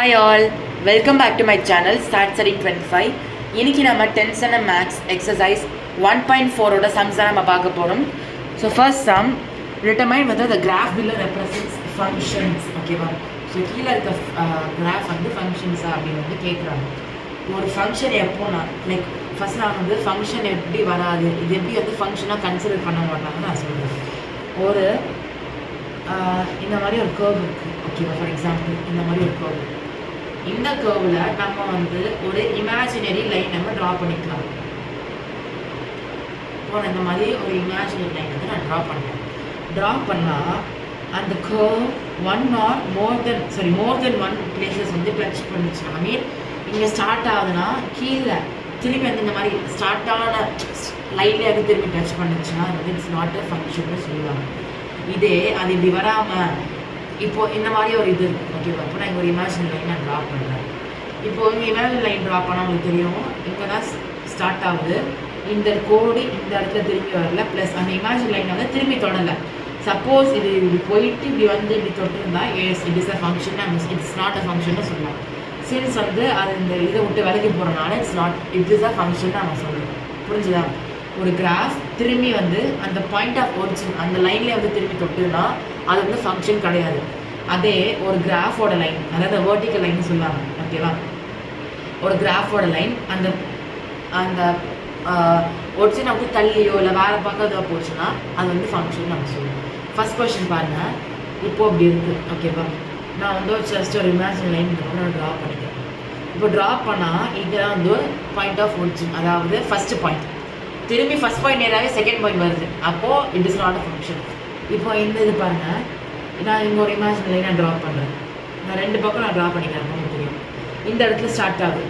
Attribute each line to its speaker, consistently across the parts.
Speaker 1: Hi all, welcome back to my channel Start Studying 25. இன்னைக்கு நம்ம 10th standard maths exercise 1.4 ஓட sums தான் நம்ம பார்க்க போறோம். So first sum, determine whether the graph below represents functions. ஓகேவா? ஸோ கீழே இருக்க கிராஃப் வந்து ஃபங்க்ஷன்ஸா அப்படின்னு வந்து கேட்குறாங்க. ஒரு ஃபங்க்ஷன் எப்போனா லைக் ஃபர்ஸ்ட் நான் வந்து ஃபங்க்ஷன் எப்படி வராது, இது எப்படி வந்து ஃபங்க்ஷனாக கன்சிடர் பண்ண மாட்டாங்கன்னு நான் சொல்கிறேன். ஒரு இந்த மாதிரி ஒரு கர்வ் இருக்குது. ஓகேவா? ஃபார் எக்ஸாம்பிள் இந்த மாதிரி ஒரு கர்வ், இந்த கர்வில் நம்ம வந்து ஒரு இமேஜினரி லைன் நம்ம ட்ரா பண்ணிக்கலாம். இப்போ இந்த மாதிரி ஒரு இமேஜினரி லைன் வந்து நான் ட்ரா பண்ணால் அந்த கர்வ் மோர் தென் ஒன் பிளேசஸ் வந்து டச் பண்ணிச்சுன்னா, ஐ மீன் இங்கே ஸ்டார்ட் ஆகுதுன்னா கீழே திரும்பி வந்து இந்த மாதிரி ஸ்டார்ட் ஆன லைன்லேயே அது திரும்பி டச் பண்ணிச்சுன்னா அது வந்து இட்ஸ் நாட் அ ஃபங்க்ஷன்னு சொல்லுவாங்க. இதே அது இப்படி வராமல் இப்போது இந்த மாதிரி ஒரு இது இருக்குது. ஓகேவா? இப்போ நான் இங்கே ஒரு இமேஜினரி லைன் நான் ட்ரா பண்ணுறேன். இப்போது இங்கே இமேஜினரி லைன் ட்ரா பண்ணால் உங்களுக்கு தெரியும், இங்கே தான் ஸ்டார்ட் ஆகுது, இந்த கோடு இந்த இடத்துல திரும்பி வரல, ப்ளஸ் அந்த இமேஜினரி லைன் வந்து திரும்பி தொடரலை. சப்போஸ் இது இப்படி போயிட்டு இப்படி வந்து இப்படி தொட்டிருந்தா it is a function, it's not a ஃபங்க்ஷன்னு சொல்லலாம். சின்ஸ் வந்து அது இந்த இதை விட்டு விலகி போகிறனால இட் இஸ் அ ஃபங்க்ஷன் நம்ம சொல்லலாம். புரிஞ்சுதா? ஒரு கிராஃப் திரும்பி வந்து அந்த பாயிண்ட் ஆஃப் ஒரிஜின் அந்த லைன்லேயே வந்து திரும்பி தொட்டுனா அது வந்து ஃபங்க்ஷன் கிடையாது. அதே ஒரு கிராஃபோட லைன், அதாவது வெர்டிக்கல் லைன் சொல்லுவாங்க. ஓகேவா? ஒரு கிராஃபோட லைன் அந்த அந்த ஒரிஜினை வந்து தள்ளியோ இல்லை வேறு பக்கம் போச்சுன்னா அது வந்து ஃபங்க்ஷன் நம்ம சொல்லுவோம். ஃபர்ஸ்ட் கொஸ்டின் பாருங்கள். இப்போது இப்படி இருக்குது. ஓகேவா? நான் வந்து ஜஸ்ட் ஒரு இமேஜினரி லைன் நான் ட்ரா பண்ணிக்கிறேன். இப்போ ட்ரா பண்ணால் இதுதான் வந்து பாயிண்ட் ஆஃப் ஒரிஜின், அதாவது ஃபஸ்ட்டு பாயிண்ட். திரும்பி ஃபஸ்ட் பாயிண்ட் நேராகவே செகண்ட் பாயிண்ட் வருது, அப்போது it is not a function. இப்போ இந்த இது பாருங்கள், நான் இங்கே ஒரு இமேஜினரி லைன் நான் ட்ரா பண்ணுறேன். நான் ரெண்டு பக்கம் நான் ட்ரா பண்ணிக்கிறேன். உங்களுக்கு தெரியும் இந்த இடத்துல ஸ்டார்ட் ஆகுது,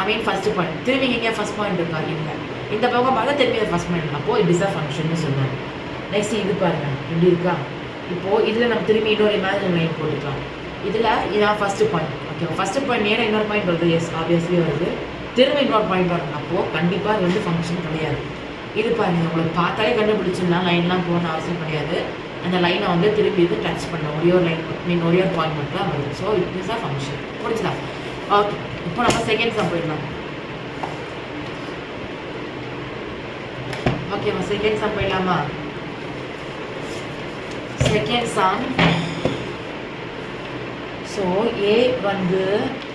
Speaker 1: ஐ மீன் ஃபஸ்ட்டு பாயிண்ட். திரும்பி இங்கே ஃபஸ்ட் பாயிண்ட் இருக்கா? இல்லை. இந்த பக்கம் பார்த்தா திரும்பி ஃபஸ்ட் பாயிண்ட், அப்போது இட் இஸ் அ ஃபங்க்ஷன்னு சொல்லுவாங்க. நெக்ஸ்ட் இது பாருங்கள் இப்படி இருக்கா? இப்போது இதில் நம்ம திரும்பி இன்னொரு இமேஜினரி லைன் போட்டுக்கலாம். இதில் இதான் first point. Okay, first point நேராக இன்னொரு பாயிண்ட் வருது, எஸ் ஆப்வியஸ்லி வருது. திரும்ப இன்னொரு பாயிண்ட் வரணும், அப்போது கண்டிப்பாக அது வந்து ஃபங்க்ஷன் கிடையாது. இது பாருங்கள், உங்களுக்கு பார்த்தாலே கண்டுபிடிச்சிடலாம், லைன்லாம் போகணும்னு அவசியம் கிடையாது. அந்த லைனை வந்து திருப்பி இது டச் பண்ணணும், ஒரே ஒரு லைன் மீன் ஒரே ஒரு பாயிண்ட் மட்டும் தான் வருது. So it is a function. புரிஞ்சுதா? ஓகே, இப்போ நம்ம செகண்ட் சம் போயிடலாம். ஓகேம்மா, செகண்ட் சம் போயிடலாமா? Second sum. ஸோ ஏ வந்து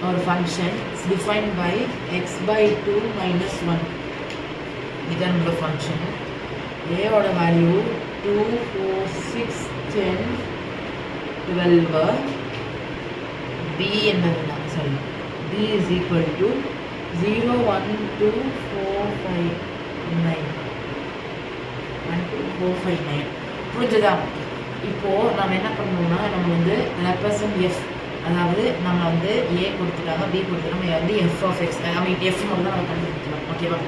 Speaker 1: ஒரு ஃபங்க்ஷன் டிஃபைன்ட் பை x/2 - 1. இதுதான் நம்மளோட ஃபங்க்ஷன். ஏவோட வேல்யூ 2, 4, 6, 10, 12. பி என்னதுன்னா b இஸ் ஈக்குவல் டு 0, 1, 2, 4, 5, 9. 1, 2, 4, 5, 9. புரிஞ்சுதா? இப்போது நம்ம என்ன பண்ணணும்னா, நம்ம வந்து ரெப்ரசன்ட் எஃப், அதாவது நம்ம வந்து ஏ கொடுத்துட்டாங்க, பி கொடுத்துட்டாங்க, நம்ம வந்து F of X, I mean F மட்டும் தான் நம்ம கண்டுபிடிக்கலாம். ஓகேவா?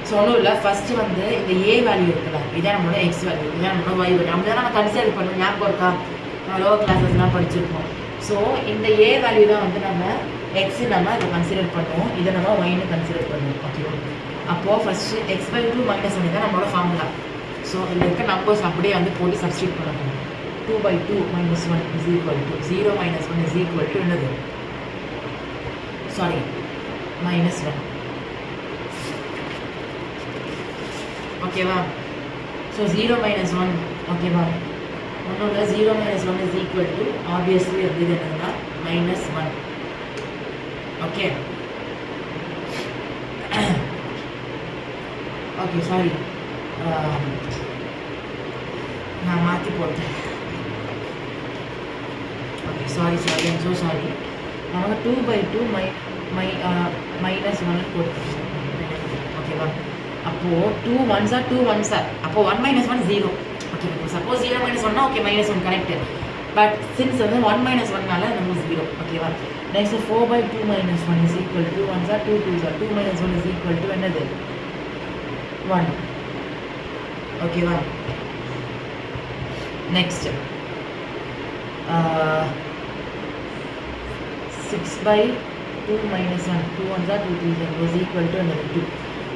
Speaker 1: ஸோ ஒன்றும் இல்லை, ஃபஸ்ட்டு வந்து இந்த ஏ வேல்யூ இருக்குல்ல, இதான் நம்மளோட எக்ஸ் வேல்யூ, இதான் நம்மளோட ஒய் வேல்யூ. நம்ம தான் நம்ம கன்சிடர் பண்ணணும். ஞாபகம் இருக்கா? நம்ம லோவர் கிளாஸஸ்லாம் படிச்சிருக்கோம். ஸோ இந்த ஏ வேல்யூ தான் வந்து நம்ம எக்ஸு நம்ம அதை கன்சிடர் பண்ணுவோம், இதை நம்ம ஒய்னு கன்சிடர் பண்ணுவோம். ஓகேவா? அப்போது ஃபஸ்ட்டு x/2 - 1 தான் நம்மளோட ஃபார்முலா. ஸோ இதில் இருக்க நம்பர்ஸ் அப்படியே வந்து போட்டு சப்ஸ்டியூட் பண்ணணும். 2/2 - 1 is equal to 0 - 1 is equal to என்னது? சாரி, -1. ஓகேவா? ஸோ 0 - 1. ஓகேவா? ஒன்றும் இல்லை, 0 - 1 is equal to ஆப்வியஸ்லி இருக்குது என்னதுன்னா -1. ஓகே ஓகே, சாரி, நான் மாற்றி போட்டேன். Okay, sorry, I'm so sorry. நமக்கு 2/2 -1 போட்டுருக்கோம். ஓகேவா? அப்போது 2 1s are 2 1s are, அப்போது 1 - 1 0. ஓகே, இப்போ suppose 0 - 1 okay, -1 correct. But since வந்து 1 - 1னால நம்ம 0. ஓகேவா? Next 4/2 - 1 is equal to 1s are 2 2s are 2 - 1 is equal to என்னது? 1. ஓகேவா? Next 6/2 - 1, 2 1s are 2 3s are is equal to another 2.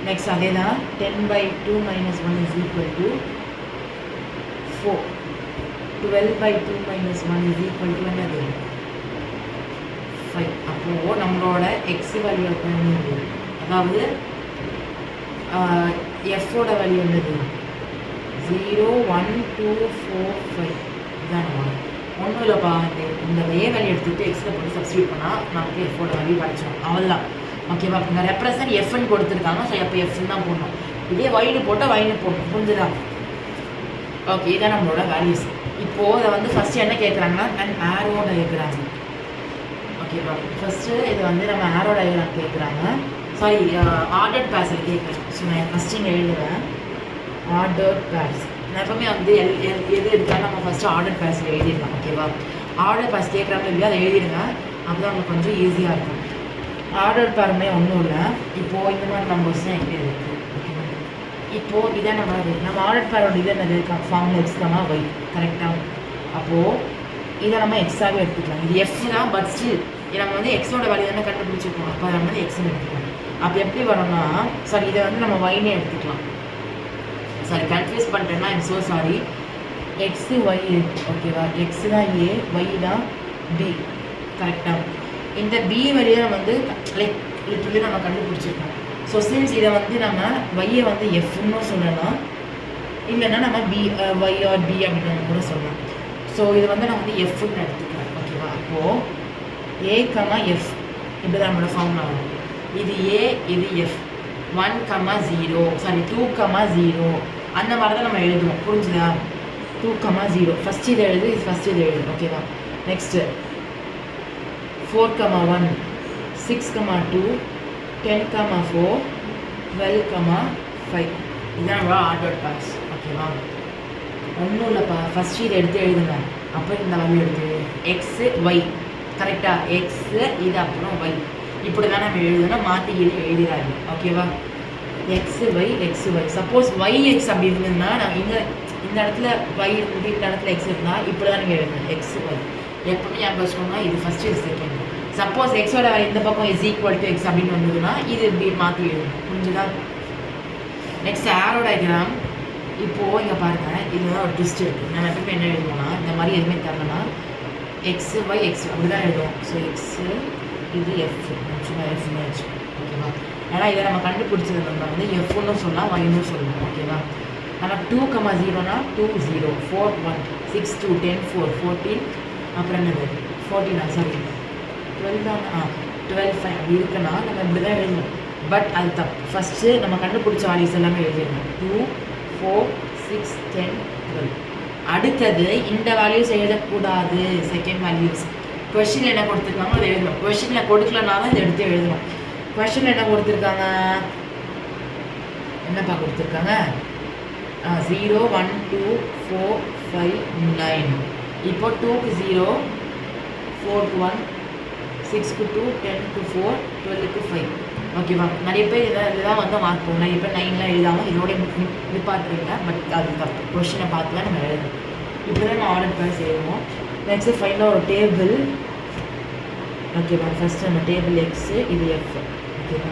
Speaker 1: Next அதே தான் 10/2 - 1 is equal to 4. 12/2 - 1 is equal to another 5. அப்போது நம்மளோட X value என்னது, அதாவது எஃபோட வேல்யூ என்னது 0 1 2 4 5. இதுதான் நம்ம ஒன்றும் இல்லைப்பா. இந்த ஏ வேல்யூ எடுத்துகிட்டு எக்ஸில் போட்டு சப்ஸ்டியூட் பண்ணால் நமக்கு எஃபோட வேல்யூ கிடச்சிடும், அவ்வளோதான். ஓகேவா? இங்கே ரெப்ரசன்ட் எஃப்னு கொடுத்துருக்காங்க, ஸோ எப்போ எஃப்னு தான் போடணும். இதே ஒயின்னு போட்டால் ஒயின்னு போடணும், புரிஞ்சுதா? ஓகே, இதான் நம்மளோட வேல்யூஸ். இப்போது அதை வந்து ஃபஸ்ட்டு என்ன கேட்குறாங்கன்னா அண்ட் ஆரோ டயக்ராம். ஓகேவா? ஃபஸ்ட்டு இது வந்து நம்ம ஆரோ டயக்ராம் கேட்குறாங்க, சாரி ஆர்டர்ட் பேர்ஸில் கேட்குறேன். ஸோ நான் ஃபஸ்ட்டு இங்கே எழுதுவேன் ஆர்டர்ட் பேர்ஸ். நான் எப்பவுமே வந்து எது எடுத்தாலும் நம்ம ஃபஸ்ட்டு ஆர்டர்ட் பேர்ஸில் எழுதிடலாம். ஓகேவா? ஆர்டர் பேர்ஸ் கேட்குறாங்க இல்லையா, அதை எழுதிடுங்க, அப்போ தான் உங்களுக்கு கொஞ்சம் ஈஸியாக இருக்கும். ஆர்டர் பேருமே ஒன்றும் இல்லை. இப்போது இந்த மாதிரி நம்பர்ஸ் தான் எப்படி இருக்குது. ஓகேவா? இப்போது இதான் நம்ம ஆர்டர் பேரோட இது என்னது ஃபார்மில் எக்ஸ்ட்ராமா ஒய், கரெக்டாக? அப்போது இதை நம்ம எக்ஸாகவே எடுத்துக்கலாம். இது எஃப் தான், பட் ஸ்டில் நம்ம வந்து எக்ஸோட வேல்யூ தானே கண்டுபிடிச்சிருக்கோம், அப்போ நம்ம வந்து எக்ஸ்ன்னு எடுத்துக்கலாம். அப்போ எப்படி வரும்னா, சாரி இதை வந்து நம்ம ஒய்னே எடுத்துக்கலாம். சாரி கன்ஃபியூஸ் பண்ணிட்டேன்னா I'm so sorry. X Y இருக்குது. ஓகேவா? எக்ஸு தான் ஏ, ஒய் தான் பி, கரெக்டாக? இந்த பி வழியை வந்து லைக் லிட்டரலி நம்ம கண்டுபிடிச்சிருக்கோம். ஸோ சின்ஸ் இதை வந்து நம்ம ஒய்யை வந்து எஃப்னு சொல்லலாம், இல்லைன்னா நம்ம பி ஒய் ஆர் பி அப்படின்னு கூட சொல்லலாம். ஸோ இது வந்து நான் வந்து எஃப்னு எடுத்துக்கிறேன். ஓகேவா? அப்போது ஏ கமா எஃப் இப்படி தான் நம்மளோட ஃபார்முலா வரும். இது ஏ, இது எஃப். 1 கமா 0, சாரி 2 கமா 0, அந்த மாதிரி தான் நம்ம எழுதுவோம், புரிஞ்சுதா? 2 கமா 0 ஃபஸ்ட்டு இதை எழுது, இது ஃபஸ்ட்டு இதை எழுது. ஓகேவா? Next 4 comma 1, 6 comma 2, 10 comma 4, 12 comma 5. இதுதான் நம்மளோட ஆர்டர்ட் பேர்ஸ். ஓகேவா? ஒன்றும் இல்லைப்பா, ஃபஸ்ட்டு இதை எடுத்து எழுதுங்க, அப்போ இந்த வேல்யூ எடுத்து எக்ஸு ஒய், கரெக்டாக? எக்ஸு இது அப்புறம் ஒய், இப்படி தான் நம்ம எழுதணும், மாற்றி எழுதிடாது. ஓகேவா? X Y, X Y. Suppose Y X அப்படி இருந்ததுன்னா நான் இந்த இடத்துல ஒய் இருந்துட்டு இந்த இடத்துல எக்ஸ் இருந்தால் இப்படி தான் நீங்கள் எழுதணும், எக்ஸு ஒய். எப்பவுமே ஞாபகம் வச்சுக்கோங்க, இது ஃபஸ்ட்டு, இது செகண்ட். சப்போஸ் எக்ஸோட இந்த பக்கம் இஸ் ஈக்குவல் டு எக்ஸ் அப்படின்னு வந்ததுன்னா இது இப்படி மாற்றி எழுதணும், புரிஞ்சுதா? Next arrow diagram. இப்போது இங்கே பாருங்கள், இதுதான் ஒரு ட்விஸ்ட் இருக்குது. நம்ம எப்பவுமே என்ன எழுதுவோம்னா, இந்த மாதிரி எதுவுமே தரலன்னா எக்ஸு ஒய் எக்ஸ் அப்படி தான் எழுதுவோம். ஸோ எக்ஸு இது எஃப், சும்மா எஃப்னு வச்சு. ஓகேவா? ஏன்னா இதை நம்ம கண்டுபிடிச்சது நம்ம வந்து எஃப்னு சொல்லலாம், ஒய்னு சொல்லலாம். ஓகேவா? நம்ம 2 கமா 0னா 2 0, 4 1, 6 2, 10 4, 14, அப்புறம் என்னது 14, சாரி 12 தான், 12 5 அப்படி இருக்குன்னா நம்ம இப்படி தான் எழுதணும். பட் அது தப்பு. ஃபஸ்ட்டு நம்ம கண்டுபிடிச்ச வேல்யூஸ் எல்லாமே எழுதிடணும். 2 4 6 10 12. அடுத்தது இந்த வேல்யூஸ் எழுதக்கூடாது, செகண்ட் வேல்யூஸ். கொஷின் என்ன கொடுத்துருக்காங்க அதை எழுதணும். கொஷினில் கொடுக்கலனா தான் இதை எடுத்து எழுதணும். கொஷின் என்ன கொடுத்துருக்காங்க, என்னப்பா கொடுத்துருக்காங்க? 0 1 2 4 5 9. இப்போ 2க்கு 0, 4க்கு 1, 6க்கு 2, 10க்கு 4, 12க்கு 5. ஓகேவா? நிறைய பேர் இதெல்லாம் வந்து மார்க் போகும், நிறைய பேர் 9லாம் எழுதாமல் இதோட நிப்பாட்டுறீங்க. பட் அது தப்பு. கொஷினை பார்த்து தான் நம்ம எழுதணும். இப்படி தான் நம்ம ஆர்டர் பேர் செய்வோம். நெக்ஸ்ட்டு ஃபைனலாக ஒரு டேபிள். ஓகேவா? ஃபஸ்ட்டு நம்ம டேபிள் எக்ஸு, இது எஃப். ஓகேவா?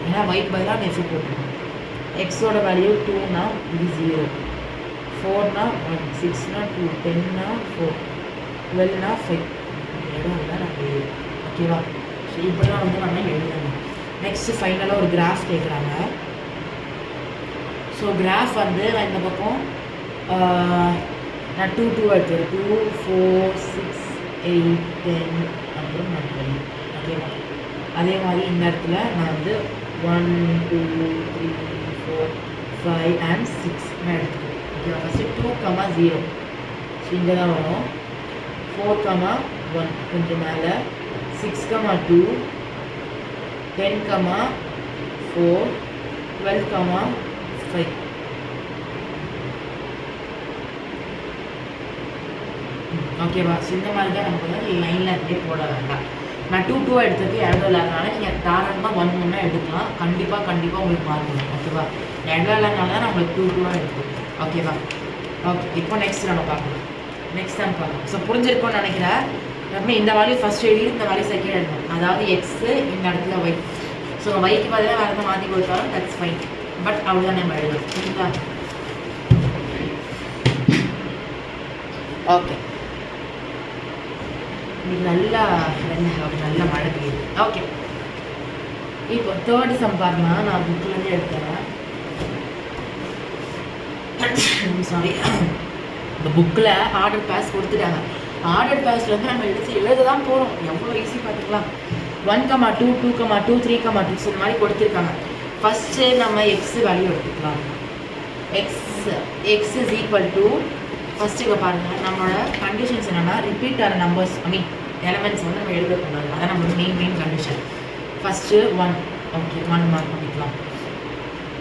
Speaker 1: ஏன்னா ஒய்க்கு பதிலாக நம்ம எஃப் போட்டுருவோம். எக்ஸோட வேல்யூ 2னா இது 0, 4னா 1, 6னா 2, 10னா 4, 12னா 5. இடம் இல்லை நம்ம எழுதுவோம். ஓகேவா? ஸோ இப்படி தான் வந்து நம்ம எழுதணும். நெக்ஸ்ட்டு ஃபைனலாக ஒரு கிராஃப் கேட்குறாங்க. ஸோ கிராஃப் வந்து நான் இந்த பக்கம் நான் 2 2 எடுத்துக்கிறேன். 2 4 6 8 10 அப்புறம் நான் 12. ஓகேவா? அதே மாதிரி இந்த இடத்துல நான் வந்து 1 2 3 4 5 and 6 நான் எடுத்துக்கிறேன். ஓகேவா? ஃபஸ்ட்டு 2 கமா 0, ஸோ இங்கே தான் வரும். 4 கமா 1 கொஞ்சம் மேலே, 6 கமா 2, 10 கமா 4, 12 கமா 5. ஓகேவா? ஸோ இந்த மாதிரி தான் நமக்கு வந்து லைனில் அப்படியே போட வேண்டாம். நான் 2 2 எடுத்ததுக்கு இடத்துல இல்லாதனால நீங்கள் தாராளமாக 1 1 எடுக்கலாம். கண்டிப்பாக உங்களுக்கு மார்க் வரும். ஓகேவா? இடத்துல இல்லாதனால தான் நம்மளுக்கு 2 2 எடுக்கும். ஓகேவா? ஓகே, இப்போ நெக்ஸ்ட் நம்ம பார்க்கலாம். நெக்ஸ்ட் டைம் பார்க்கலாம். ஸோ புரிஞ்சிருக்கோன்னு நினைக்கிறேன். நம்ம இந்த வேல்யூ ஃபஸ்ட் எழுதி இந்த வேல்யூ செகண்ட் எழுதணும். அதாவது எக்ஸு இந்த இடத்துல ஒய். ஸோ ஒய்க்கு பதிலாக வேறு எதாவது மாற்றி கொடுத்தாலும் தட்ஸ் ஃபைன். பட் அவ்வளோதான் நம்ம எழுதணும். சரிங்களா? ஓகே. இன்னைக்கு நல்லா நல்ல மழை பெய்யுது. ஓகே, இப்போ தேர்ட் சம் பாருங்க, நான் புக்கிலேருந்து எடுத்தேன். சாரி, இந்த புக்கில் ஆர்டர் பாஸ் கொடுத்துட்டாங்க. ஆர்டர் பாஸ்லேருந்து நம்ம எழுத தான் போகிறோம். எவ்வளோ ஈஸி பார்த்துக்கலாம். 1,2, 2,2, 3,2 இந்த மாதிரி கொடுத்துருக்காங்க. ஃபஸ்ட்டு நம்ம எக்ஸ் வேல்யூ எடுத்துக்கலாம். X is equal to, first இங்கே பாருங்கள், நம்மளோட கண்டிஷன்ஸ் என்னென்னா ரிப்பீட் ஆன நம்பர்ஸ் எலமெண்ட்ஸ் வந்து நம்ம எழுதக்கூடாது. அதான் நம்மளோட main condition. First 1, okay, 1 mark பண்ணிக்கலாம்.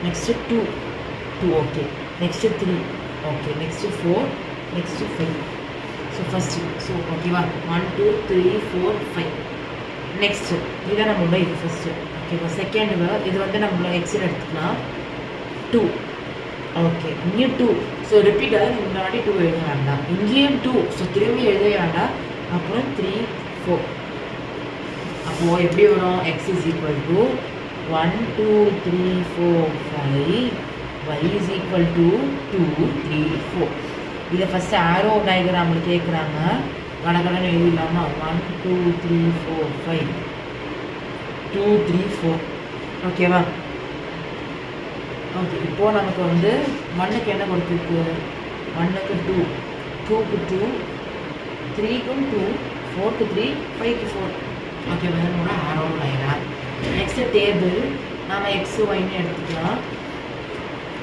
Speaker 1: Next 2 okay, next 3 okay, next 4, next 5. So first ஓகேவா, 1, 2, 3, 4, 5. நெக்ஸ்ட்டு இதுதான் நம்மளோட இது ஃபஸ்ட்டு ஓகேவா. செகண்டு இது வந்து நம்மளோட எக்ஸில் எடுத்துக்கலாம். 2 ஓகே, இங்கேயும் 2. ஸோ ரிப்பீட்டாக முன்னாடி 2 எழுத வேண்டாம், இங்கேயும் 2. ஸோ திரும்பி எழுத வேண்டாம். அப்புறம் 3, 4. அப்போது எப்படி வரும், X is equal to 1, 2, 3, 4, 5, y is equal to 2, 3, 4. இதை ஃபஸ்ட்டு ஆரோ டயக்ராமில் கேட்குறாங்க. கடகடன்னு எழுதிடலாமா, 1, 2, 3, 4, 5, 2, 3, 4 ஓகேவா. ஓகே, இப்போது நமக்கு வந்து 1க்கு என்ன கொடுத்துருக்கு, 1க்கு 2, 2க்கு 2, 3க்கும் 2, 4க்கு 3, 5க்கு 4 ஓகேவா. நம்மளோட ஆரோ டயக்ராம். நெக்ஸ்ட்டு டேபிள் நாம் எக்ஸ் ஒய்ன்னு எடுத்துக்கலாம்.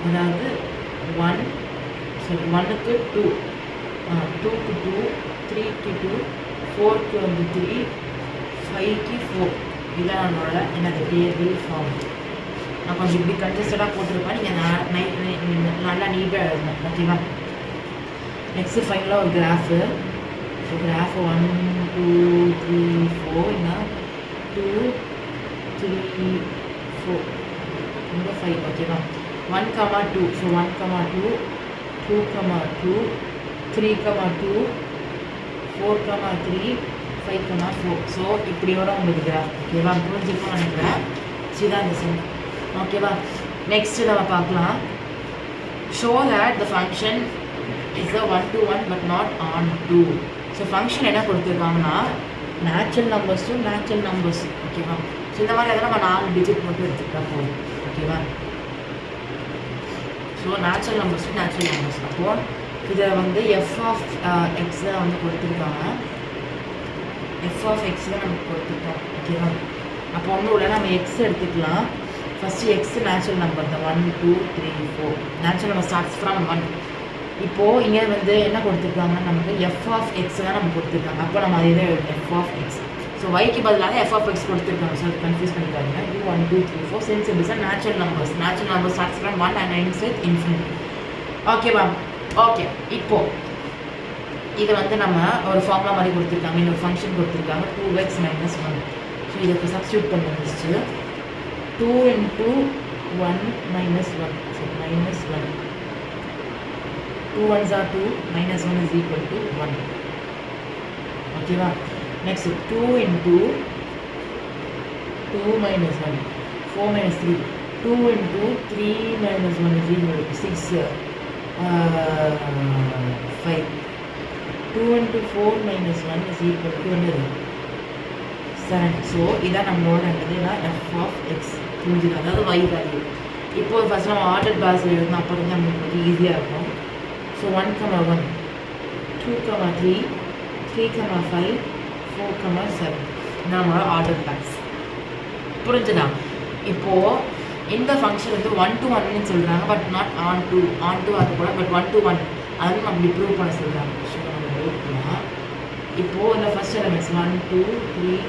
Speaker 1: அதாவது 1க்கு 2, 2க்கு 2, 3க்கு 2, 4க்கு வந்து 3, 5க்கு 4. இதுதான் நம்மளோட என்னது டேபிள் ஃபார்ம். நான் கொஞ்சம் இப்படி கன்ஜஸ்டடாக போட்டிருப்பேன், நீங்கள் நல்லா நீட்டாக எழுதணும் ஓகேவா. நெக்ஸ்ட்டு ஃபைனலாக ஒரு கிராஃபு. ஸோ கிராஃபு 1, 2, 3, 4 இங்கே 2, 3, 4 இங்கே 5 ஓகேவா. 1,2 ஸோ 1,2, 2,2, 3,2, 4,3, 5,4. ஸோ இப்படி வரும் உங்களுக்கு கிராஃப் ஓகேவா. புரிஞ்சுக்கணும்னு நினைக்கிறேன். இதுதான் இந்த சம் ஓகேவா. நெக்ஸ்ட்டு நம்ம பார்க்கலாம். Show that the function is a 1-to-1 but not onto. So function என்ன கொடுத்துருக்காங்கன்னா natural numbers to natural numbers ஓகேவா. ஸோ இந்த மாதிரி எதாவது நம்ம 4 டிஜிட் மட்டும் எடுத்துக்கிட்டா போதும் ஓகேவா. So natural numbers to natural numbers. அப்போது இதை வந்து எஃப் ஆஃப் எக்ஸ் தான் வந்து கொடுத்துருக்காங்க. எஃப் ஆஃப் எக்ஸ் தான் நமக்கு கொடுத்துருக்காங்க ஓகேவா. அப்போ ஒன்றும் இல்லை, நம்ம எக்ஸ் எடுத்துக்கலாம். ஃபஸ்ட்டு எக்ஸ் நேச்சுரல் நம்பர் தான் 1, 2, 3, 4. Natural number starts from 1. இப்போது இங்கே வந்து என்ன கொடுத்துருக்காங்க, நமக்கு எஃப் ஆஃப் எக்ஸ் தான் நமக்கு கொடுத்துருக்காங்க. அப்போ நம்ம அதே தான் எஃப் ஆஃப் எக்ஸ். ஸோ ஒய்க்கு பதிலாக எஃப் ஆஃப் எக்ஸ் கொடுத்துருக்காங்க. ஸோ அது கன்ஃபியூஸ் பண்ணிக்காதீங்க. இது 1, 2, 3, 4 since it is natural numbers. Natural number starts from 1 and ends with infinity ஓகேவா. ஓகே, இப்போது இதை வந்து நம்ம ஒரு ஃபார்முலா மாதிரி கொடுத்துருக்காங்க. இன்னொரு ஃபங்க்ஷன் கொடுத்துருக்காங்க 2x - 1. ஸோ இதை இப்போ சப்ஸ்டியூட் பண்ண முடிச்சு 2 × 1 - 1. So -1. 2 1s are 2, -1 is equal to 1 ஓகேவா. Next 2 × 2 - 1, 4 - 3. 2 × 3 - 1 is equal to 6, 5. 2 × 4 - 1 is equal to 7. So இதான் நம்மளோட என்னதுன்னா எஃப் ஆஃப் எக்ஸ் புரிஞ்சுது, அதாவது y வேல்யூ. இப்போது ஃபஸ்ட் நம்ம ஆர்டர் பாஸ் எழுதணும், அப்போ வந்து நம்மளுக்கு கொஞ்சம் ஈஸியாக இருக்கும். ஸோ 1,1, 2,3, 3,5, 4,7 நம்மளோட ஆர்டர் பாஸ் புரிஞ்சுதா. இப்போது இந்த ஃபங்க்ஷன் வந்து 1-to-1ன்னு சொல்கிறாங்க, பட் நாட் ஆன் டூ. அது கூட பட் 1-to-1 அது நம்ம இப்படி ப்ரூவ் பண்ண சொல்கிறாங்க. ஸோ நம்ம ப்ரூவ் பண்ணலாம். இப்போது இந்த ஃபஸ்ட் எலமெண்ட்ஸ் 1, 2, 3,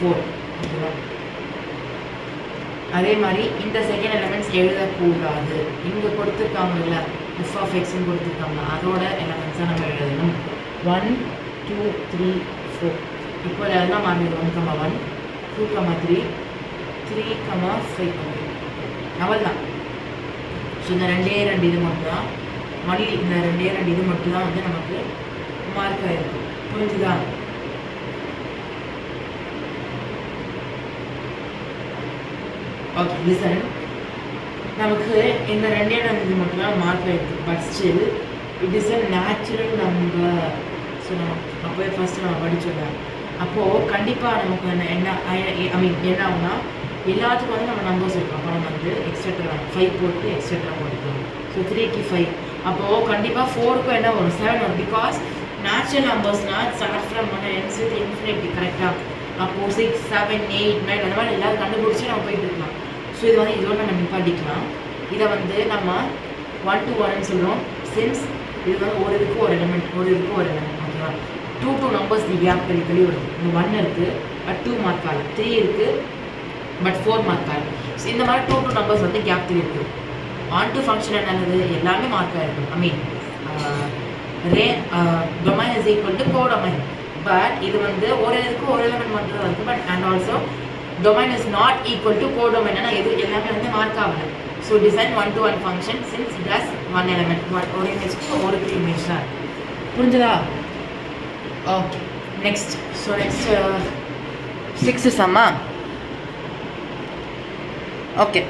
Speaker 1: 4 ஓகேவா. அதே மாதிரி இந்த செகண்ட் எலமெண்ட்ஸ் எழுதக்கூடாது. இங்கே கொடுத்துருக்காங்கல்ல எஃப் ஆஃப் எக்ஸ்ன்னு கொடுத்துருக்காங்க, அதோட எலமெண்ட்ஸாக நம்ம எழுதணும். 1, 2, 3, 4. இப்போ எல்லாம் மாறிடுது. 1,1, 2,3, 3,5 ஓகே அவ்வளோதான். ஸோ இந்த 2 இது மட்டும் தான் ஒன்லி, இந்த 2 இது மட்டும் தான் வந்து நமக்கு மார்க் ஆகிருக்கும். புரிஞ்சுதா. ஓகே லிசன், நமக்கு இந்த 2 இது மட்டும் தான் மார்க் ஆகிருக்கு. But still it is a natural number. நம்ம அப்போவே ஃபஸ்ட்டு நம்ம படித்தோங்க. அப்போது கண்டிப்பாக நமக்கு என்ன என்ன ஆகுனா எல்லாத்துக்கும் வந்து நம்ம நம்பர்ஸ் இருக்கும். அப்போ நம்ம வந்து எக்ஸெட்ரா 5 போட்டு எக்ஸெட்ரா போட்டுக்கலாம். ஸோ 3க்கு 5. அப்போது கண்டிப்பாக 4க்கும் என்ன வரும் 7 வரும். பிகாஸ் நேச்சுரல் நம்பர்ஸ்னால் start from one ends with infinity கரெக்டாக. அப்போது 6, 7, 8, 9 அந்த மாதிரி எல்லோரும் கண்டுபிடிச்சி நம்ம போயிட்டு இருக்கலாம். ஸோ இது வந்து இதோட நம்ம நிப்பாட்டிக்கலாம். இதை வந்து நம்ம 1 to 1ன்னு சொல்கிறோம். சின்ஸ் இது வந்து ஒரு இதுக்கு ஒரு எலிமெண்ட் ஓகேவா. 2 நம்பர்ஸ் தி கேப் தெளிவு வருது. இந்த 1 இருக்குது பட் 2 மார்க் ஆகல, 3 இருக்குது பட் 4 மார்க் ஆகல. ஸோ இந்த மாதிரி 2 நம்பர்ஸ் வந்து கேப் தெளிவு இருக்குது. ஆன் டு ஃபங்க்ஷன் என்னது எல்லாமே மார்க் ஆகிருக்கும். Domain is equal to codomain. But இது வந்து ஒரு இதுக்கு ஒரு எலிமெண்ட் மட்டும் தான் இருக்குது. But and also domain is not equal to codomain. ஏன்னா இது எல்லாமே வந்து மார்க் ஆகலை. So design 1 to 1 function since it has one element. ஒரு இமேஜ்க்கு ஒரு இமேஜ் தான். புரிஞ்சதா? Okay next. So next 6 Shammah. Okay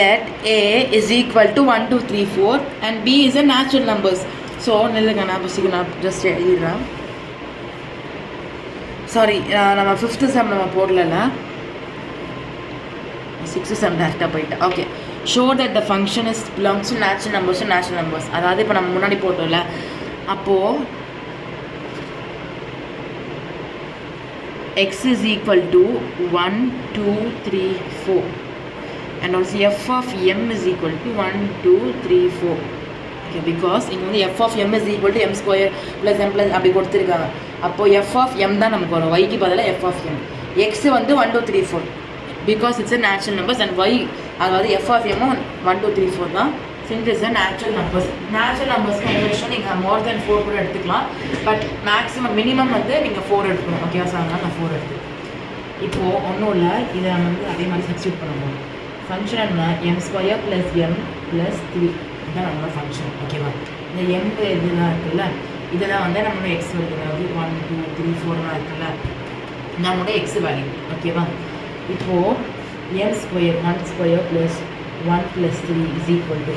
Speaker 1: let a is equal to 1 2 3 4 and b is a natural numbers. So நில்லுங்க, நான் ஜஸ்ட் எழுதிடுறேன். சாரி, நம்ம 5th some நம்ம போடல, 6th some டேரெக்டாக போயிட்டேன். Okay show that the function is belongs to natural numbers. அதாவது இப்போ நம்ம முன்னாடி போட்டோம்ல, அப்போது x is equal to 1 2 3 4 and also f of m is equal to 1 2 3 4. okay, because இங்கே வந்து f of m is equal to m square plus m plus அப்படி கொடுத்துருக்காங்க. அப்போது f of m தான் நமக்கு வரும், yக்கு பதிலாக f of m. x வந்து 1 2 3 4 because it's a natural numbers and y அதாவது f of m 1 2 3 4 தான். since it's a natural numbers என்ன விஷயம், நீங்கள் more than 4 கூட எடுத்துக்கலாம். பட் மேக்ஸிமம் மினிமம் வந்து நீங்கள் 4 எடுக்கணும். ஓகேவா சார்? நான் 4 எடுத்து இப்போது ஒன்றும் இல்லை, இதை நம்ம வந்து அதே மாதிரி சப்ஸ்டியூட் பண்ணுவோம். ஃபங்க்ஷன் என்ன, m square plus m plus 3 இதுதான் நம்மளோட ஃபங்க்ஷன். ஓகேவா? இந்த m இதெல்லாம் இருக்குல்ல, இதெல்லாம் வந்து நம்மளோட எக்ஸ் வருது. அதாவது 1 2 3 4 இருக்குல்ல, நம்மளோட எக்ஸ் வேல்யூ. ஓகேவா? இப்போது m square 1 square plus 1 plus 3 is equal to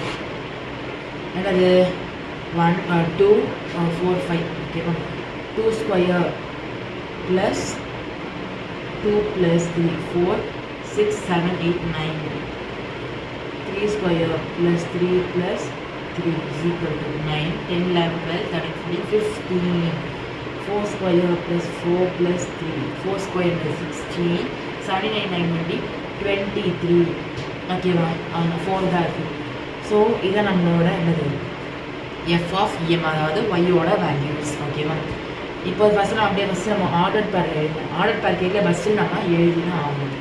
Speaker 1: என்னது 1 2 4 5. ஓகேவா? 2 square plus 2 plus 3 4 6 7 8 9. 3 square plus 3 plus 3 is equal to 9 10 11 12 13 14 15. 4 square plus 4 plus 3 4 square plus 16 79 9 23. ஓகேவா? அவங்க 4 தான் இருக்குது. ஸோ இதை நம்மளோட என்னது எஃப் ஆஃப் எம், அதாவது ஒய்யோட வேல்யூஸ். ஓகேவா? இப்போ ஃபஸ்ட்டு நம்ம ஆர்டர் பேர் எழுதணும். ஆர்டர் பேர் கேட்கல ஃபஸ்ட்டு நம்ம எழுதினா ஆகும்.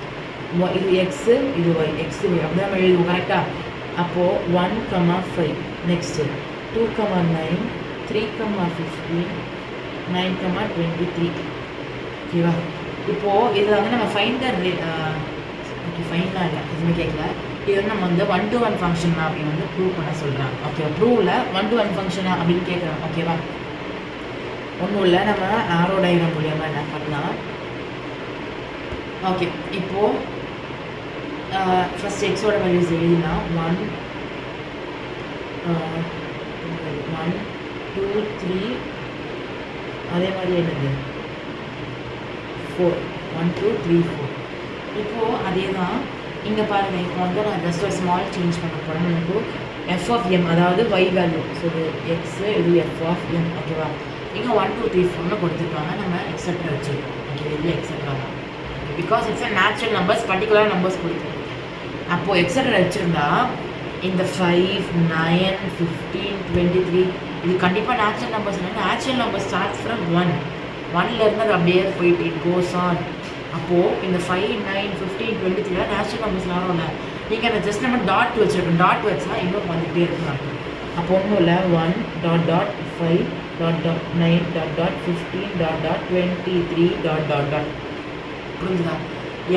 Speaker 1: இது எக்ஸு இது ஒய், எக்ஸு ஒய் அப்படி நம்ம எழுதுவோம். கரெக்டாக? அப்போது 1 5 நெக்ஸ்ட்டு 2 9 3 15 9 23. ஓகேவா? இப்போது இதில் வந்து நம்ம ஓகே ஃபைனாக இல்லை எதுவுமே கேட்கல. இது வந்து நம்ம வந்து 1 to 1 ஃபங்க்ஷனா அப்படின்னு வந்து ப்ரூவ் பண்ண சொல்கிறேன். ஓகேவா? ப்ரூவில் 1 to 1 ஃபங்க்ஷனா அப்படின்னு கேட்குறேன். ஓகேவா? ஒன்றும் இல்லை, நம்ம ஆரோ டயக்ராம் மூலியமாக என்ன பண்ணலாம். ஓகே இப்போது ஃபஸ்ட் எக்ஸோட வேல்யூஸ் எழுதினா 1 2 3 அதே மாதிரி என்னது 4 1 2 3 4. இப்போது அதே தான் இங்கே பாருங்கள். இப்போ வந்து நான் ஜஸ்ட் ஒரு ஸ்மால் சேஞ்ச் பண்ண போகிறேன். நமக்கு எஃப் ஆஃப் எம் அதாவது ஒய் வேல்யூ. ஸோ இது எக்ஸு இது எஃப் ஆஃப் எம். ஓகேவா? இங்கே 1 2 3 4 கொடுத்துருக்காங்க. நம்ம எக்ஸெட்ரா வச்சுருக்கோம். ஓகே இது எக்ஸெட்ரா தான், because it's a natural numbers, particular numbers கொடுத்துருக்கோம். அப்போது எக்ஸெட்ரா வச்சுருந்தா இந்த 5 9 15 23 இது கண்டிப்பாக natural numbers. Natural number starts from 1லேருந்து அது அப்படியே போயிட்டு இட் கோஸ் ஆன். அப்போது இந்த 5 9 15 23 நேச்சுரல் நம்பர்ஸ் வரும்ல, நீங்கள் அதை ஜஸ்ட் நம்ம டாட் வச்சுருக்கோம். டாட் வச்சா இன்னும் வந்துகிட்டே இருக்கும். அப்போ ஒன்றும் இல்லை 1 dot 5 dot 9 dot 15 dot 23 dot. புரிஞ்சுதா?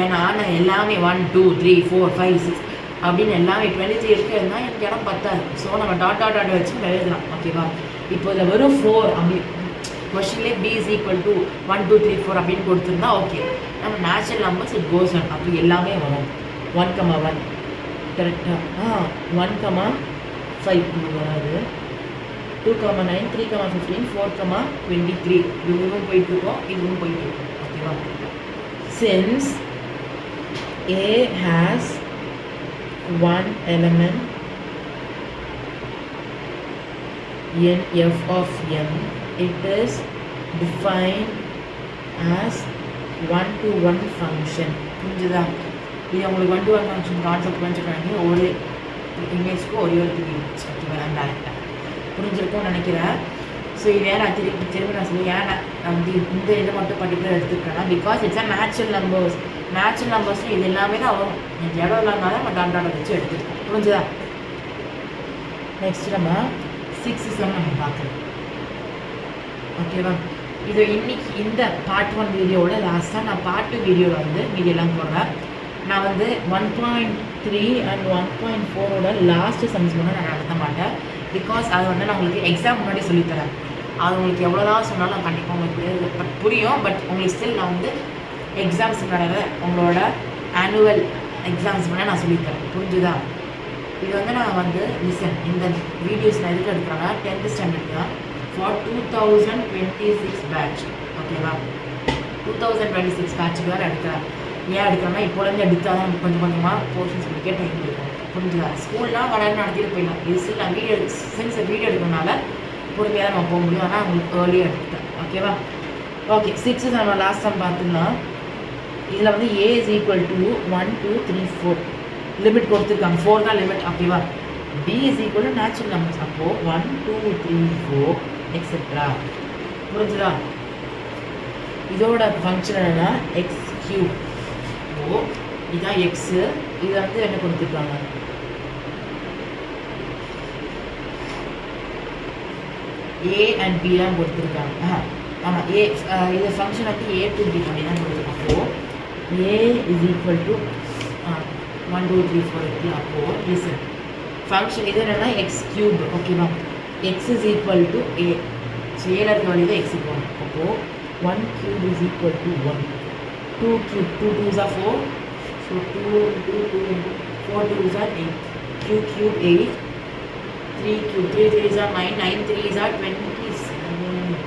Speaker 1: ஏன்னா நான் எல்லாமே 1 2 3 4 5 6 அப்படின்னு எல்லாமே 23 இருக்குன்னா எனக்கு இடம் பத்தாது. ஸோ நம்ம டாட் வச்சு எழுதலாம். ஓகேவா? இப்போ இதில் வெறும் 4 அப்படி கொஷின்லேயே b is equal to 1 2 3 4 அப்படின்னு கொடுத்துருந்தா ஓகே, நம்ம natural numbers it goes on. அப்படி எல்லாமே வரும். 1 1 கரெக்டாக 1 5 வராது. 2,9, 3,15, 4,23. இதுவும் போயிட்டுருக்கோம், இதுவும் போயிட்டுருக்கோம். ஓகேவா? Since A has one element in f of m, it is defined as one-to-one function. புரிஞ்சுதா? இது உங்களுக்கு one-to-one function கான்செப்ட் புரிஞ்சுக்கிறாங்க. ஒரு இமேஜ்க்கு ஒரே ஒரு இமேஜ். ஓகேவா? நான் டேரெக்டாக புரிஞ்சிருக்கும்னு நினைக்கிறேன். ஸோ இதே நான் திரும்ப நான் சொல்லி ஏன் நான் வந்து இந்த இதை மட்டும் பர்டிகுலர் எடுத்துக்கிறேன்னா, because it's a natural numbers. Natural நம்பர்ஸில் இது எல்லாமே தான் வரும். எனக்கு இடம் இல்லாமல் நம்ம டாண்டாட வச்சு எடுத்துருக்கோம். புரிஞ்சுதா? நெக்ஸ்ட் நம்ம 6 சம் நம்ம பார்க்கலாம். ஓகேவா? இது இன்னைக்கு இந்த பார்ட் 1 வீடியோவோட லாஸ்ட்டாக நான் பார்ட் 2 வீடியோவில் வந்து மீடியெல்லாம் போடுறேன். நான் வந்து 1.3 அண்ட் 1.4ஓட லாஸ்ட் சம்ஸ் மட்டும் நான் நடத்த மாட்டேன். பிகாஸ் அது வந்து நான் உங்களுக்கு எக்ஸாம் முன்னாடி சொல்லித்தரேன். அது உங்களுக்கு எவ்வளோதான் சொன்னாலும் நான் கண்டிப்பாக உங்களுக்கு புரியும். பட் உங்களுக்கு ஸ்டில் நான் வந்து எக்ஸாம்ஸ் முன்னாடி உங்களோட ஆனுவல் எக்ஸாம்ஸ் முன்னாடி நான் சொல்லித்தரேன். புரிஞ்சுதா? இது வந்து நான் வந்து இந்த வீடியோஸ் நான் எதுக்கு எடுக்கிறேன்னா 10th ஸ்டாண்டர்ட் தான் ஃபார் 2026 பேட்ச். ஓகேவா? 2026 பேட்சுக்கு தான் எடுக்கிறேன். ஏன் எடுக்கிறேன்னா இப்போலேருந்து எடுத்தால் தான் நமக்கு கொஞ்சம் கொஞ்சமாக போர்ஷன்ஸ் முடிக்க டைம் இருக்கும். புரிஞ்சுதா? ஸ்கூல்லாம் கடை நடத்திட்டு போயிடலாம். இது ஸ்டில் நான் வீடியோ எடுக்கிறதுனால பொறுமையாக தான் நம்ம போக முடியும். ஆனால் உங்களுக்கு ஏர்லியாக எடுத்துட்டேன். ஓகேவா? ஓகே, 6 நம்ம லாஸ்ட் டைம் பார்த்தோம்னா இதில் வந்து A is equal to 1, 2, 3, 4 limit கொடுத்துருக்காங்க. 4 தான் லிமிட். ஓகேவா? B is equal to natural numbers. அப்போது 1, 2, 3, 4 எக்ஸெட்ரா. புரிஞ்சுதா? இதோட ஃபங்க்ஷன் என்னன்னா எக்ஸ் கியூப். ஓ இதுதான் எக்ஸு. இதை வந்து என்ன கொடுத்துருக்காங்க? A and B தான் கொடுத்துருக்காங்க. ஆமாம், ஏ இது ஃபங்க்ஷன் வந்து A to B பண்ணி தான் கொடுத்துருக்காங்க. அப்போது A is equal to 1, 2, 3, 4 இருக்குது. அப்போது லிசன் ஃபங்க்ஷன் இது என்னென்னா எக்ஸ் கியூப். ஓகேவா? X is equal to A. So ஏல இருக்க வழி தான் எக்ஸுக்கு வரும். அப்போது 1 cube is equal to 1. 2 cube, 2 2s are 4. So 2 into 2 into 4 2s are 8. 2 cube 8. 3 cube, 3 3s are 9. 9 3s are 27.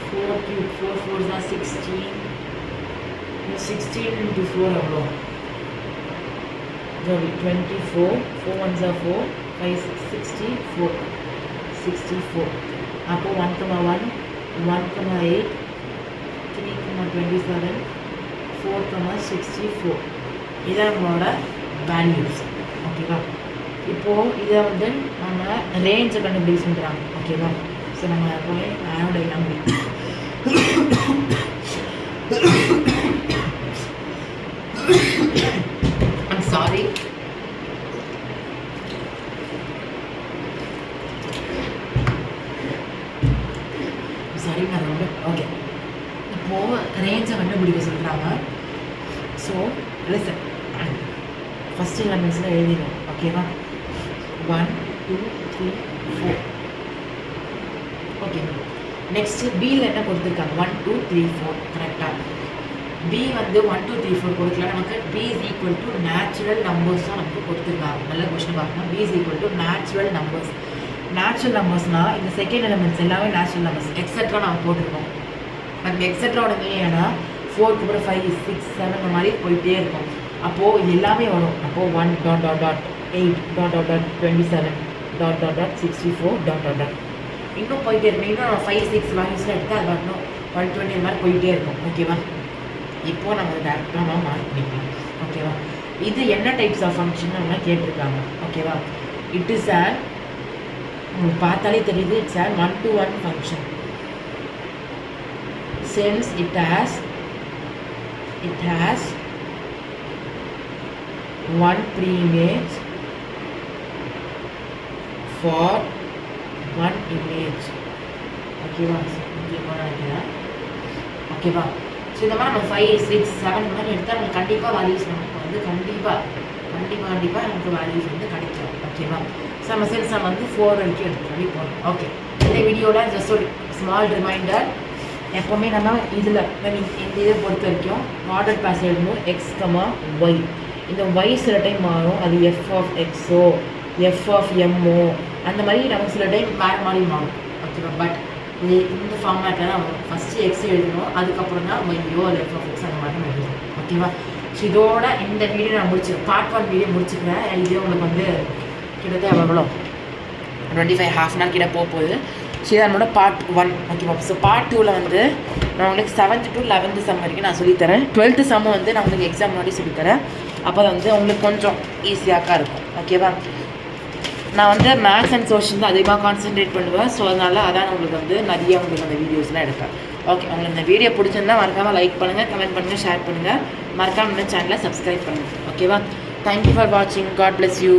Speaker 1: 4 cube, 4 4s are 16. 16 into 4 எவ்வளோ? 24. 4 1s are 4. 5 6 64. 64. அப்போ 1, 1, 1, 8, 3, 27, 4, 64. இதான் நம்மளோட வேல்யூஸ். ஓகேவா? இப்போது இதை வந்து நம்ம ரேஞ்சை கண்டுபிடிச்சு சொல்கிறாங்க. ஓகேவா? ஸோ நம்ம போய் ஆனோட நம்பி ஐம் சாரி. சாரி நான் ரொம்ப ஓகே. இப்போது ரேஞ்சை கண்டுபிடிக்க சொல்கிறாங்க. ஸோ லிசன், ஃபஸ்ட் எலமெண்ட்ஸில் எழுதிடும். ஓகேவா? 1, 2, 3, 4. ஓகே. நெக்ஸ்ட்டு பியில் என்ன கொடுத்துருக்காங்க? 1, 2, 3, 4. கரெக்டாக பி வந்து 1, 2, 3, 4 கொடுக்கல. நமக்கு B is equal to natural numbers தான் நமக்கு கொடுத்துருக்காங்க. நல்ல கொஸ்டின் பார்க்கணும். B is equal to natural numbers. Natural நம்பர்ஸ்னால் இந்த செகண்ட் எலமெண்ட்ஸ் எல்லாமே நேச்சுரல் நம்பர்ஸ். எக்ஸெட்ரா நம்ம போட்டிருக்கோம். அந்த எக்ஸெட்ராவோட மீனிங் ஏன்னா 4 கூட 5, 6, 7 இந்த மாதிரி போயிட்டே இருக்கும். அப்போது இது எல்லாமே வரும். அப்போது 1 dot dot dot 8 dot dot dot 27 dot dot dot 64 dot dot dot இன்னும் போயிட்டே இருக்கும். இன்னும் 5, 6 வேல்யூஸில் எடுத்தால் அது வரணும் 120 இந்த மாதிரி போயிட்டே இருக்கும். ஓகேவா? இப்போது நம்ம டேரெக்டாக நம்ம மார்க் பண்ணிக்கலாம். ஓகேவா? இது என்ன டைப்ஸ் ஆஃப் ஃபங்க்ஷன் நம்ம கேட்டிருக்காங்க. ஓகேவா? இட் இஸ் அண்ட் உங்களுக்கு பார்த்தாலே தெரியுது. It's and 1-to-1 function. since it has one pre-image for one image. ஓகேவா? நினைக்கிறேன். ஓகேவா? ஸோ இந்த மாதிரி நம்ம 5, 6, 7 இந்த மாதிரி எடுத்தால் நமக்கு கண்டிப்பாக வேல்யூஸ் நமக்கு வந்து கண்டிப்பாக நமக்கு வேல்யூஸ் வந்து கிடைக்கும். ஓகேவா? ஸோ நம்ம சென்ஸ் நம்ம வந்து 4 வரைக்கும் எடுத்து போகணும். ஓகே. இந்த வீடியோவில் ஜஸ்ட் ஒரு ஸ்மால் ரிமைண்டர். எப்போவுமே நம்ம இதில் இந்த இதை பொறுத்த வரைக்கும் ஆர்டர் பாஸ் எழுதணும். X, Y. இந்த ஒய் சில டைம் மாறும். அது எஃப் ஆஃப் எக்ஸோ, எஃப் ஆஃப் எம்மோ, அந்த மாதிரி நமக்கு சில டைம் வேறு மாதிரி மாறும். ஓகேவா? பட் இந்த ஃபார்மேட்டில் தான் ஃபஸ்ட்டு எக்ஸ் எழுதணும், அதுக்கப்புறம் தான் ஒய்யோ இல்லை எஃப்எக்ஸ் அந்த மாதிரி நம்ம எழுதணும். ஓகேவா? ஸோ இதோட இந்த வீடியோ நான் முடிச்சிருக்கேன், பார்ட் 1 வீடியோ முடிச்சுக்கிறேன். இதே உங்களுக்கு வந்து கிட்டத்தட்ட எவ்வளோ 25 ஹாஃப் அன் ஹவர் கிட்ட போகுது. ஸோ இதான் என்னோட பார்ட் 1. ஓகேவா? ஸோ பார்ட் 2ல் வந்து நான் உங்களுக்கு 7th to 11th சம் வரைக்கும் நான் சொல்லித்தரேன். 12th சம் வந்து நான் உங்களுக்கு எக்ஸாம் முன்னாடி சொல்லித்தரேன். அப்போ தான் வந்து உங்களுக்கு கொஞ்சம் ஈஸியாக இருக்கும். ஓகேவா? நான் வந்து மேத்ஸ் அண்ட் சோஷியல் தான் அதிகமாக கான்சென்ட்ரேட் பண்ணுவேன். ஸோ அதனால் அதான் உங்களுக்கு வந்து நிறைய உங்களுக்கு அந்த வீடியோஸ்லாம் எடுப்பேன். ஓகே, உங்களுக்கு இந்த வீடியோ பிடிச்சிருந்தா மறக்காமல் லைக் பண்ணுங்கள், கமெண்ட் பண்ணுங்கள், ஷேர் பண்ணுங்கள், மறக்காமல் இந்த சேனலை சப்ஸ்கிரைப் பண்ணுங்கள். ஓகேவா? தேங்க்யூ ஃபார் வாட்சிங். God bless you.